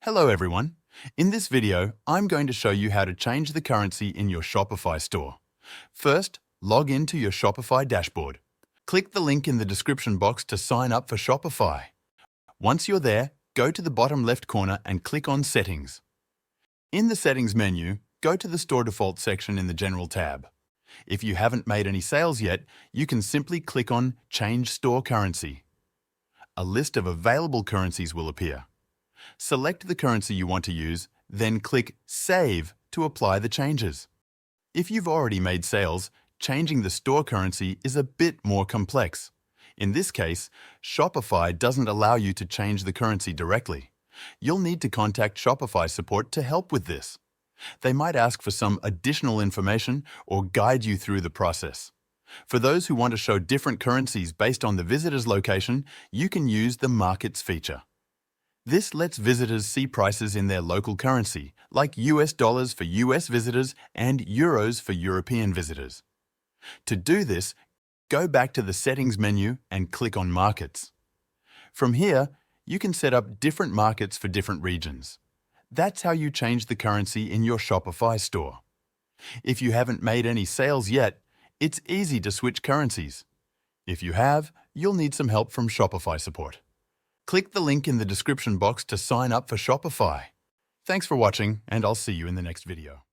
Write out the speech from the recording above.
Hello everyone. In this video, I'm going to show you how to change the currency in your Shopify store. First, log into your Shopify dashboard. Click the link in the description box to sign up for Shopify. Once you're there, go to the bottom left corner and click on Settings. In the Settings menu, go to the Store Default section in the General tab. If you haven't made any sales yet, you can simply click on Change Store Currency. A list of available currencies will appear. Select the currency you want to use, then click Save to apply the changes. If you've already made sales, changing the store currency is a bit more complex. In this case, Shopify doesn't allow you to change the currency directly. You'll need to contact Shopify support to help with this. They might ask for some additional information or guide you through the process. For those who want to show different currencies based on the visitor's location, you can use the Markets feature. This lets visitors see prices in their local currency, like US dollars for US visitors and euros for European visitors. To do this, go back to the Settings menu and click on Markets. From here, you can set up different markets for different regions. That's how you change the currency in your Shopify store. If you haven't made any sales yet, it's easy to switch currencies. If you have, you'll need some help from Shopify support. Click the link in the description box to sign up for Shopify. Thanks for watching, and I'll see you in the next video.